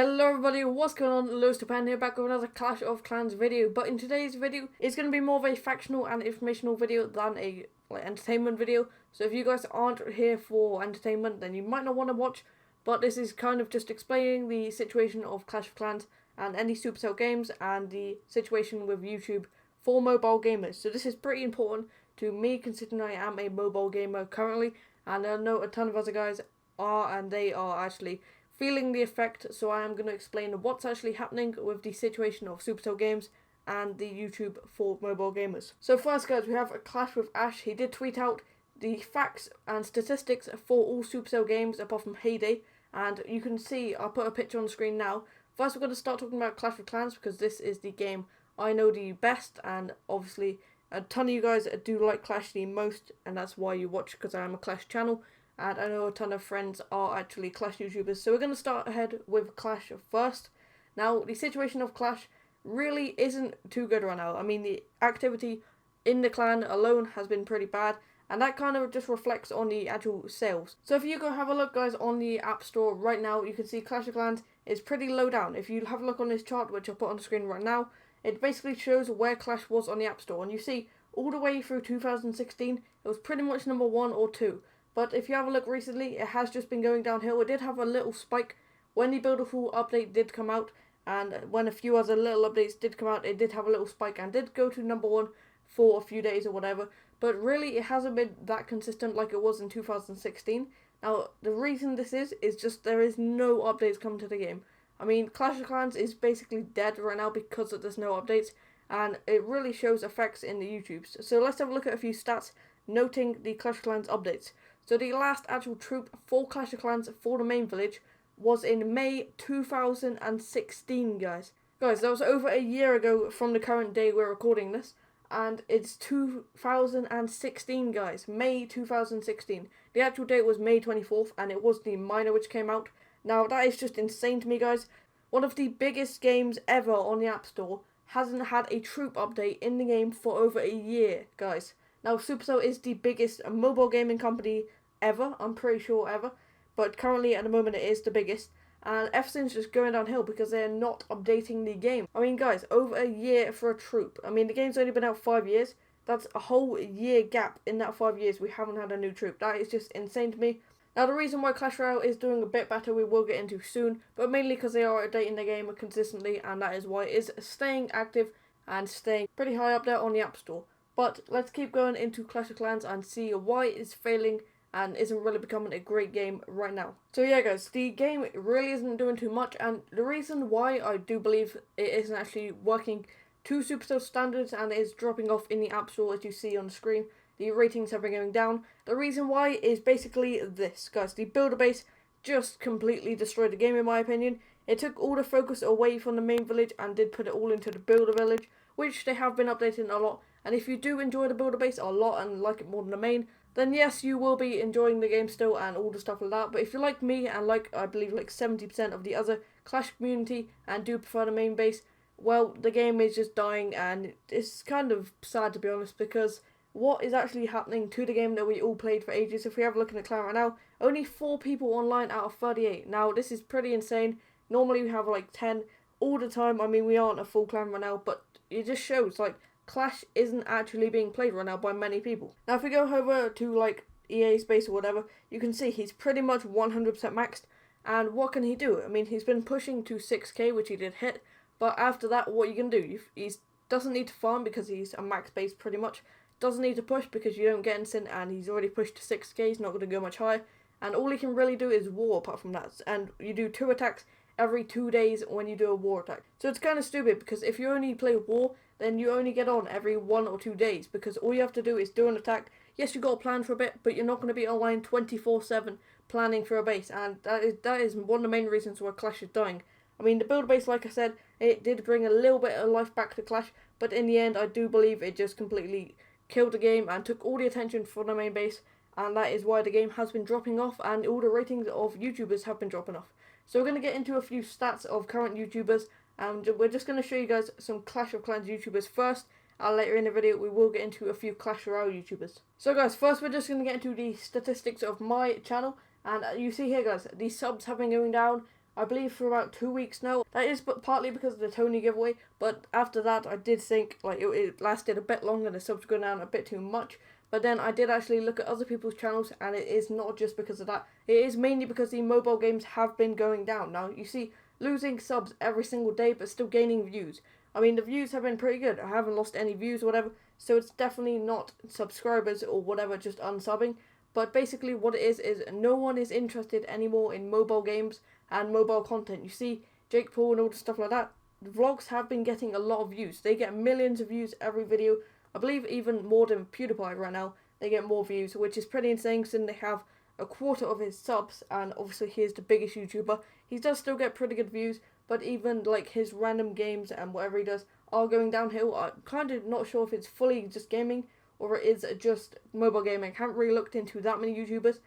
Hello everybody, what's going on? LewisThePen here, back with another Clash of Clans video. But in today's video, it's going to be more of a factional and informational video than a entertainment video. So if you guys aren't here for entertainment, then you might not want to watch. But this is kind of just explaining the situation of Clash of Clans and any Supercell games and the situation with YouTube for mobile gamers. So this is pretty important to me, considering I am a mobile gamer currently, and I know a ton of other guys are, and they are actually feeling the effect. So I am going to explain what's actually happening with the situation of Supercell games and the YouTube for mobile gamers. So first, guys, we have a clash with Ash. He did tweet out the facts and statistics for all Supercell games apart from Heyday, and you can see, I'll put a picture on the screen now. First, we're going to start talking about Clash of Clans because this is the game I know the best, and obviously a ton of you guys do like Clash the most, and that's why you watch, because I am a Clash channel. And I know a ton of friends are actually Clash YouTubers. So we're going to start ahead with Clash first. Now, the situation of Clash really isn't too good right now. I mean, the activity in the clan alone has been pretty bad, and that kind of just reflects on the actual sales. So if you go have a look, guys, on the App Store right now, you can see Clash of Clans is pretty low down. If you have a look on this chart, which I'll put on the screen right now, it basically shows where Clash was on the App Store. And you see, all the way through 2016, it was pretty much number 1 or 2. But if you have a look recently, it has just been going downhill. It did have a little spike when the Build-A-Fool update did come out, and when a few other little updates did come out, it did have a little spike and did go to number 1 for a few days or whatever. But really, it hasn't been that consistent like it was in 2016. Now, the reason this is just there is no updates coming to the game. I mean, Clash of Clans is basically dead right now because there's no updates, and it really shows effects in the YouTubes. So let's have a look at a few stats noting the Clash of Clans updates. So the last actual troop for Clash of Clans for the main village was in May 2016, guys. Guys, that was over a year ago from the current day we're recording this. And it's 2016, guys. May 2016. The actual date was May 24th, and it was the minor which came out. Now, that is just insane to me, guys. One of the biggest games ever on the App Store hasn't had a troop update in the game for over a year, guys. Now, Supercell is the biggest mobile gaming company ever, I'm pretty sure ever, but currently at the moment it is the biggest, and everything's just going downhill because they're not updating the game. I mean, guys, over a year for a troop. I mean, the game's only been out 5 years. That's a whole year gap. In that 5 years, we haven't had a new troop. That is just insane to me. Now, the reason why Clash Royale is doing a bit better, we will get into soon, but mainly because they are updating the game consistently, and that is why it is staying active and staying pretty high up there on the App Store. But let's keep going into Clash of Clans and see why it's failing and isn't really becoming a great game right now. So yeah, guys, the game really isn't doing too much, and the reason why I do believe it isn't actually working to Supercell standards and it is dropping off in the App Store, as you see on the screen, the ratings have been going down. The reason why is basically this, guys. The builder base just completely destroyed the game, in my opinion. It took all the focus away from the main village and did put it all into the builder village, which they have been updating a lot. And if you do enjoy the builder base a lot and like it more than the main, then yes, you will be enjoying the game still and all the stuff like that. But if you're like me and like, I believe, like 70% of the other Clash community and do prefer the main base, well, the game is just dying, and it's kind of sad, to be honest, because what is actually happening to the game that we all played for ages? If we have a look at the clan right now, only 4 people online out of 38. Now, this is pretty insane. Normally we have like 10 all the time. I mean, we aren't a full clan right now, but it just shows, like, Clash isn't actually being played right now by many people. Now, if we go over to, like, EA's base or whatever, you can see he's pretty much 100% maxed. And what can he do? I mean, he's been pushing to 6k, which he did hit. But after that, what are you going to do? He doesn't need to farm because he's a max base pretty much. Doesn't need to push because you don't get anything, and he's already pushed to 6k. He's not going to go much higher. And all he can really do is war apart from that. And you do 2 attacks every 2 days when you do a war attack. So it's kind of stupid, because if you only play war, then you only get on every 1 or 2 days, because all you have to do is do an attack. Yes, you got to plan for a bit, but you're not going to be online 24/7 planning for a base, and that is one of the main reasons why Clash is dying. I mean, the build base, like I said, it did bring a little bit of life back to Clash, but in the end, I do believe it just completely killed the game and took all the attention from the main base, and that is why the game has been dropping off, and all the ratings of YouTubers have been dropping off. So we're going to get into a few stats of current YouTubers, and we're just going to show you guys some Clash of Clans YouTubers first. Later in the video, we will get into a few Clash Royale YouTubers. So guys, first we're just going to get into the statistics of my channel, and you see here, guys, the subs have been going down. I believe for about 2 weeks now. That is partly because of the Tony giveaway, but after that I did think like it lasted a bit longer, the subs go down a bit too much. But then I did actually look at other people's channels, and it is not just because of that. It is mainly because the mobile games have been going down. Now, you see, losing subs every single day, but still gaining views. I mean, the views have been pretty good. I haven't lost any views or whatever, so it's definitely not subscribers or whatever just unsubbing. But basically what it is no one is interested anymore in mobile games and mobile content. You see, Jake Paul and all the stuff like that, the vlogs have been getting a lot of views. They get millions of views every video. I believe even more than PewDiePie right now. They get more views, which is pretty insane since they have a quarter of his subs, and obviously he is the biggest YouTuber. He does still get pretty good views, but even like his random games and whatever he does are going downhill. I'm kind of not sure if it's fully just gaming or it is just mobile gaming. I haven't really looked into that many YouTubers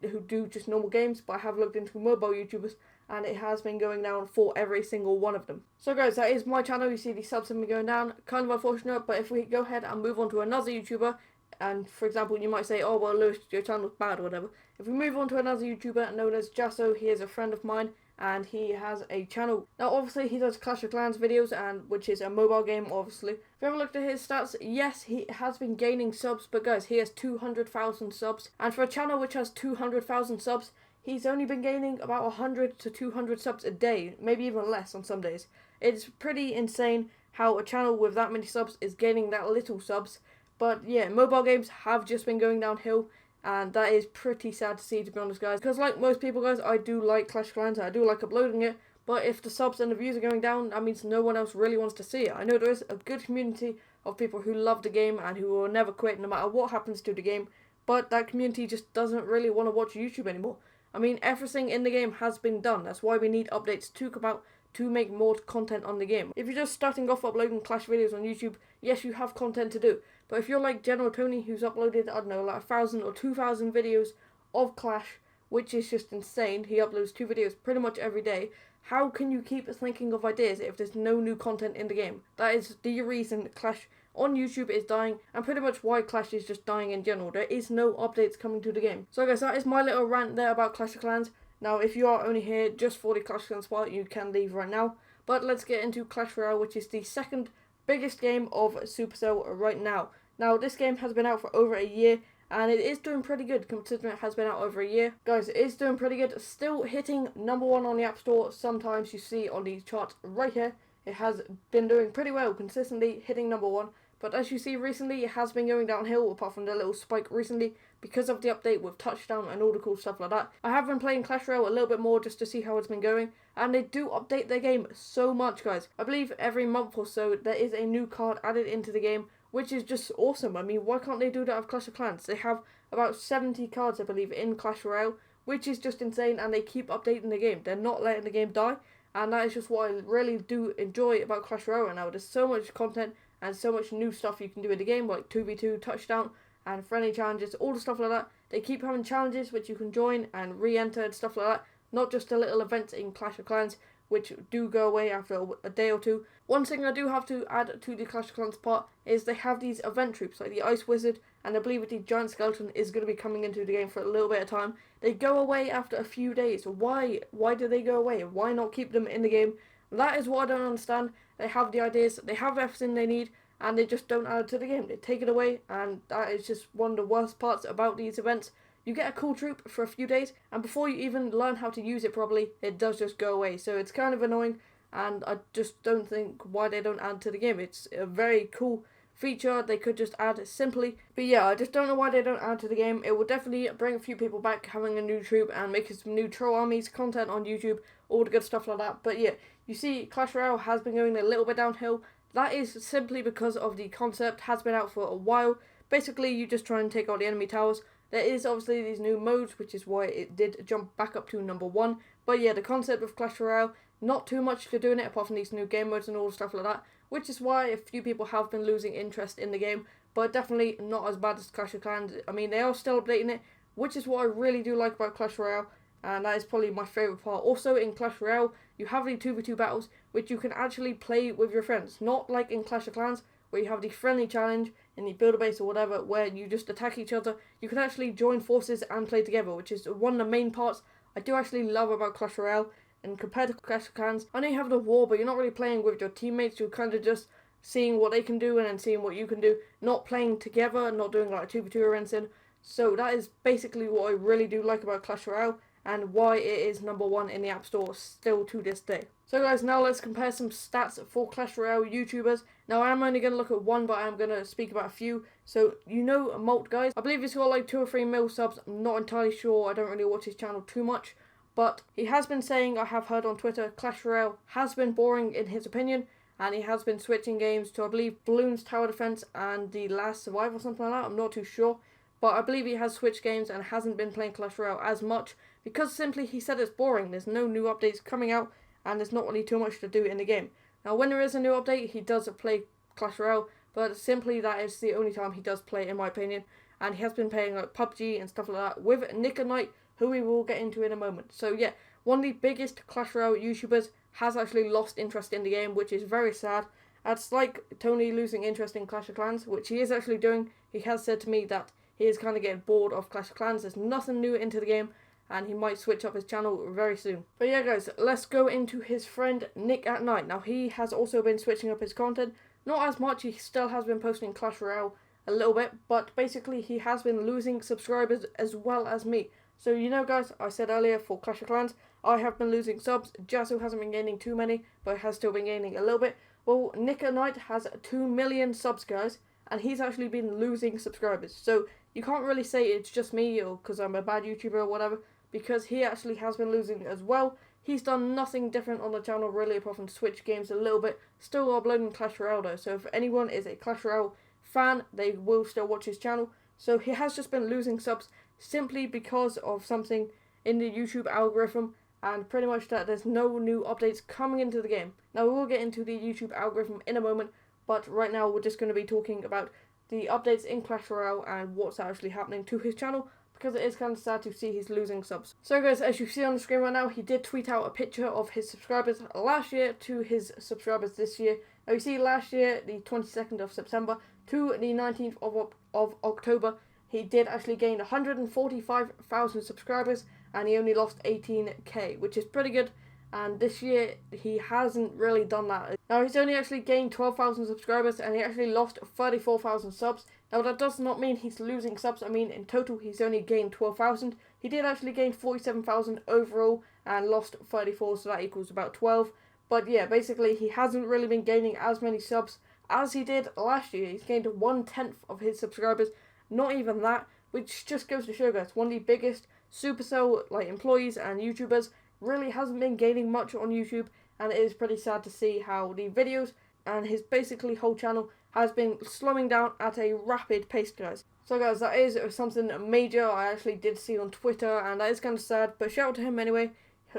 who do just normal games, but I have looked into mobile YouTubers, and it has been going down for every single one of them. So guys, that is my channel. You see the subs have been going down, kind of unfortunate, but if we go ahead and move on to another YouTuber, and for example you might say, oh well Lewis, your channel's bad or whatever. If we move on to another YouTuber known as Jasso, he is a friend of mine, and he has a channel. Now obviously he does Clash of Clans videos, and which is a mobile game obviously. If you ever looked at his stats, yes, he has been gaining subs, but guys, he has 200,000 subs, and for a channel which has 200,000 subs, he's only been gaining about 100 to 200 subs a day, maybe even less on some days. It's pretty insane how a channel with that many subs is gaining that little subs. But yeah, mobile games have just been going downhill, and that is pretty sad to see, to be honest guys. Because like most people guys, I do like Clash of Clans, I do like uploading it, but if the subs and the views are going down, that means no one else really wants to see it. I know there is a good community of people who love the game and who will never quit no matter what happens to the game, but that community just doesn't really want to watch YouTube anymore. I mean, everything in the game has been done. That's why we need updates to come out to make more content on the game. If you're just starting off uploading Clash videos on YouTube, yes, you have content to do. But if you're like General Tony, who's uploaded, I don't know, like 1,000 or 2,000 videos of Clash, which is just insane. He uploads 2 videos pretty much every day. How can you keep thinking of ideas if there's no new content in the game? That is the reason Clash on YouTube is dying, and pretty much why Clash is just dying in general. There is no updates coming to the game. So guys, that is my little rant there about Clash of Clans. Now, if you are only here just for the Clash of Clans part, you can leave right now. But let's get into Clash Royale, which is the second biggest game of Supercell right now. Now, this game has been out for over a year, and it is doing pretty good considering it has been out over a year. Guys, it is doing pretty good. Still hitting #1 on the App Store. Sometimes you see on these charts right here, it has been doing pretty well, consistently hitting #1. But as you see recently, it has been going downhill, apart from the little spike recently, because of the update with touchdown and all the cool stuff like that. I have been playing Clash Royale a little bit more just to see how it's been going, and they do update their game so much, guys. I believe every month or so there is a new card added into the game, which is just awesome. I mean, why can't they do that with Clash of Clans? They have about 70 cards, I believe, in Clash Royale, which is just insane, and they keep updating the game. They're not letting the game die, and that is just what I really do enjoy about Clash Royale right now. There's so much content and so much new stuff you can do in the game, like 2v2, touchdown, and friendly challenges, all the stuff like that. They keep having challenges which you can join and re-enter and stuff like that, not just the little events in Clash of Clans, which do go away after a day or two. One thing I do have to add to the Clash of Clans part is they have these event troops, like the Ice Wizard, and I believe the Giant Skeleton is going to be coming into the game for a little bit of time. They go away after a few days. Why? Why do they go away? Why not keep them in the game? That is what I don't understand. They have the ideas, they have everything they need, and they just don't add it to the game. They take it away, and that is just one of the worst parts about these events. You get a cool troop for a few days, and before you even learn how to use it properly, it does just go away. So it's kind of annoying, and I just don't think why they don't add to the game. It's a very cool feature they could just add simply. But yeah, I just don't know why they don't add to the game. It will definitely bring a few people back, having a new troop and making some new troll armies content on YouTube, all the good stuff like that. But yeah, you see Clash Royale has been going a little bit downhill. That is simply because of the concept has been out for a while. Basically, you just try and take out the enemy towers. There is obviously these new modes, which is why it did jump back up to #1. But yeah, the concept of Clash Royale, not too much to do in it apart from these new game modes and all stuff like that, which is why a few people have been losing interest in the game, but definitely not as bad as Clash of Clans. I mean, they are still updating it, which is what I really do like about Clash Royale, and that is probably my favourite part. Also, in Clash Royale, you have the 2v2 battles, which you can actually play with your friends, not like in Clash of Clans, where you have the friendly challenge in the builder base or whatever, where you just attack each other. You can actually join forces and play together, which is one of the main parts I do actually love about Clash Royale. and compared to Clash of Clans, I know you have the war, but you're not really playing with your teammates. You're kind of just seeing what they can do and then seeing what you can do, not playing together, not doing like a 2v2 or anything. So that is basically what I really do like about Clash Royale, and why it is #1 in the App Store still to this day. So guys, now let's compare some stats for Clash Royale YouTubers. Now I am only going to look at one, but I am going to speak about a few. So you know Molt, guys. I believe he's got like 2 or 3 mil subs. I'm not entirely sure. I don't really watch his channel too much. But he has been saying, I have heard on Twitter, Clash Royale has been boring in his opinion. And he has been switching games to, I believe, Bloons Tower Defense and The Last Survivor or something like that. I'm not too sure. But I believe he has switched games and hasn't been playing Clash Royale as much. Because simply he said it's boring. There's no new updates coming out. And there's not really too much to do in the game. Now when there is a new update, he does play Clash Royale. But simply that is the only time he does play, in my opinion. And he has been playing like PUBG and stuff like that with Nick and Knight, who we will get into in a moment. So yeah, one of the biggest Clash Royale YouTubers has actually lost interest in the game, which is very sad. It's like Tony losing interest in Clash of Clans, which he is actually doing. He has said to me that he is kind of getting bored of Clash of Clans. There's nothing new into the game, and he might switch up his channel very soon. But yeah guys, let's go into his friend Nick at Night. Now he has also been switching up his content. Not as much, he still has been posting Clash Royale a little bit, but basically he has been losing subscribers as well as me. So you know guys, I said earlier for Clash of Clans, I have been losing subs. Jasu hasn't been gaining too many, but has still been gaining a little bit. Well, Nick at Night has 2 million subs guys, and he's actually been losing subscribers. So you can't really say it's just me or because I'm a bad YouTuber or whatever, because he actually has been losing as well. He's done nothing different on the channel really apart from switch games a little bit. Still uploading Clash Royale though, so if anyone is a Clash Royale fan, they will still watch his channel. So he has just been losing subs simply because of something in the YouTube algorithm, and pretty much that there's no new updates coming into the game. Now we will get into the YouTube algorithm in a moment, but right now we're just going to be talking about the updates in Clash Royale and what's actually happening to his channel, because it is kind of sad to see he's losing subs. So guys, as you see on the screen right now, he did tweet out a picture of his subscribers last year to his subscribers this year. Now you see last year, the 22nd of September to the 19th of October, he did actually gain 145,000 subscribers, and he only lost 18k, which is pretty good. And this year, he hasn't really done that. Now, he's only actually gained 12,000 subscribers, and he actually lost 34,000 subs. Now, that does not mean he's losing subs. I mean, in total, he's only gained 12,000. He did actually gain 47,000 overall, and lost 34, so that equals about 12. But yeah, basically, he hasn't really been gaining as many subs as he did last year. He's gained 1/10 of his subscribers. Not even that, which just goes to show guys, one of the biggest Supercell employees and YouTubers really hasn't been gaining much on YouTube, and it is pretty sad to see how the videos and his basically whole channel has been slowing down at a rapid pace guys. So guys, that is something major I actually did see on Twitter, and that is kind of sad, but shout out to him anyway.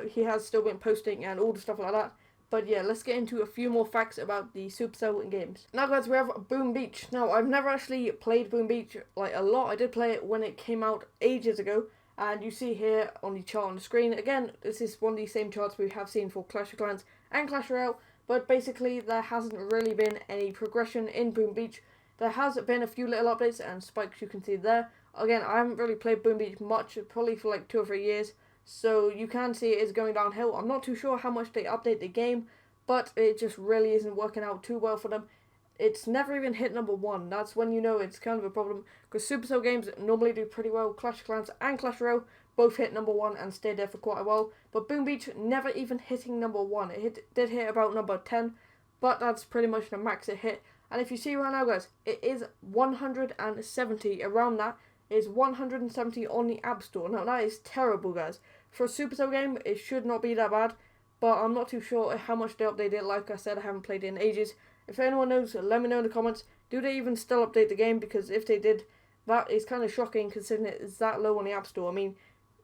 He has still been posting and all the stuff like that. But yeah, let's get into a few more facts about the Supercell games. Now guys, we have Boom Beach. Now, I've never actually played Boom Beach a lot. I did play it when it came out ages ago. And you see here on the chart on the screen, again, this is one of the same charts we have seen for Clash of Clans and Clash Royale. But basically, there hasn't really been any progression in Boom Beach. There has been a few little updates and spikes you can see there. Again, I haven't really played Boom Beach much, probably for like 2 or 3 years. So you can see it is going downhill. I'm not too sure how much they update the game, but it just really isn't working out too well for them. It's never even hit #1. That's when you know it's kind of a problem, because Supercell games normally do pretty well. Clash of Clans and Clash Royale both hit #1 and stayed there for quite a while. But Boom Beach never even hitting #1. It did hit about number 10, but that's pretty much the max it hit. And if you see right now, guys, it is 170, around that. Is 170 on the App Store. Now that is terrible, guys. For a Supercell game, it should not be that bad, but I'm not too sure how much they updated it. Like I said, I haven't played it in ages. If anyone knows, let me know in the comments. Do they even still update the game? Because if they did, that is kind of shocking considering it is that low on the App Store. I mean,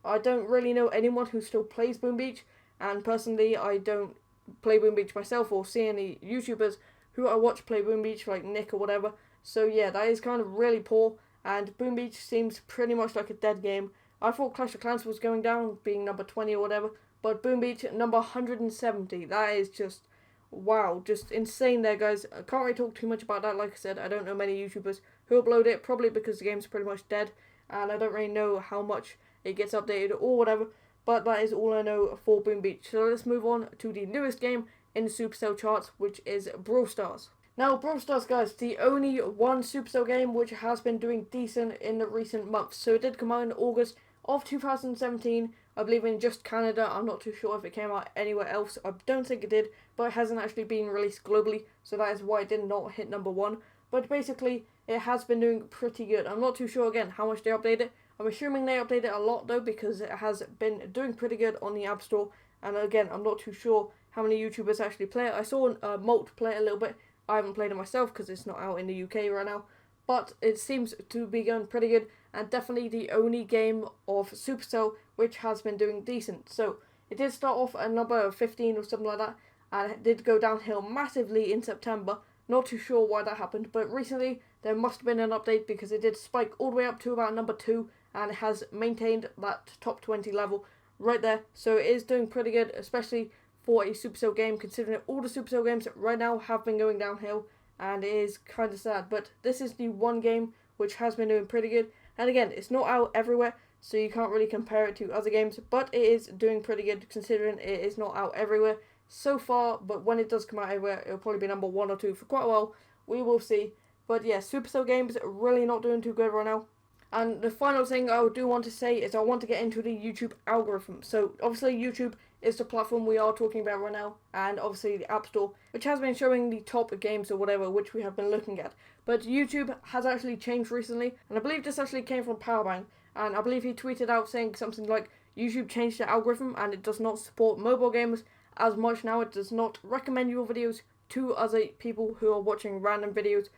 I don't really know anyone who still plays Boom Beach, and personally, I don't play Boom Beach myself or see any YouTubers who I watch play Boom Beach, like Nick or whatever. So yeah, that is kind of really poor, and Boom Beach seems pretty much like a dead game. I thought Clash of Clans was going down, being number 20 or whatever, but Boom Beach number 170. That is just, wow, just insane there, guys. I can't really talk too much about that. Like I said, I don't know many YouTubers who upload it, probably because the game's pretty much dead, and I don't really know how much it gets updated or whatever. but that is all I know for Boom Beach. So let's move on to the newest game in the Supercell charts, which is Brawl Stars. Now, Brawl Stars, guys, the only one Supercell game which has been doing decent in the recent months. So it did come out in August of 2017, I believe in just Canada. I'm not too sure if it came out anywhere else. I don't think it did, but it hasn't actually been released globally, so that is why it did not hit number 1. But basically, it has been doing pretty good. I'm not too sure, again, how much they updated it. I'm assuming they updated it a lot, though, because it has been doing pretty good on the App Store. And again, I'm not too sure how many YouTubers actually play it. I saw Molt play it a little bit. I haven't played it myself because it's not out in the UK right now. But it seems to be going pretty good, and definitely the only game of Supercell which has been doing decent. So it did start off at number 15 or something like that, and it did go downhill massively in September. Not too sure why that happened, but recently there must have been an update because it did spike all the way up to about number 2, and it has maintained that top 20 level right there. So it is doing pretty good, especially for a Supercell game, considering all the Supercell games right now have been going downhill, and it is kind of sad. But this is the one game which has been doing pretty good, and again, it's not out everywhere, so you can't really compare it to other games, but it is doing pretty good considering it is not out everywhere so far. But when it does come out everywhere, it'll probably be number 1 or 2 for quite a while. We will see. But yeah, Supercell games are really not doing too good right now. And the final thing I do want to say is I want to get into the YouTube algorithm. So obviously YouTube is the platform we are talking about right now, and obviously the App Store, which has been showing the top games or whatever which we have been looking at. But YouTube has actually changed recently, and I believe this actually came from Powerbang, and I believe he tweeted out saying something like YouTube changed the algorithm and it does not support mobile games as much now. It does not recommend your videos to other people who are watching random videos.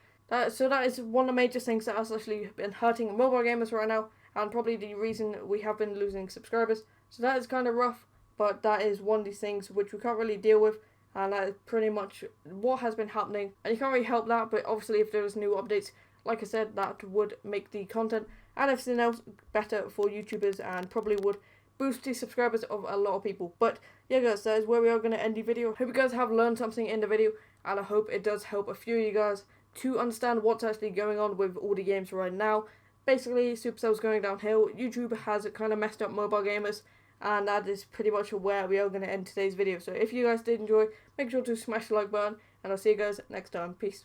So that is one of the major things that has actually been hurting mobile gamers right now, and probably the reason we have been losing subscribers. So that is kind of rough, but that is one of these things which we can't really deal with, and that is pretty much what has been happening. And you can't really help that, but obviously if there's new updates, like I said, that would make the content and everything else better for YouTubers, and probably would boost the subscribers of a lot of people. But yeah, guys, that is where we are going to end the video. Hope you guys have learned something in the video, and I hope it does help a few of you guys to understand what's actually going on with all the games right now. Basically, Supercell's going downhill. YouTube has kind of messed up mobile gamers, and that is pretty much where we are going to end today's video. So if you guys did enjoy, make sure to smash the like button, and I'll see you guys next time. Peace.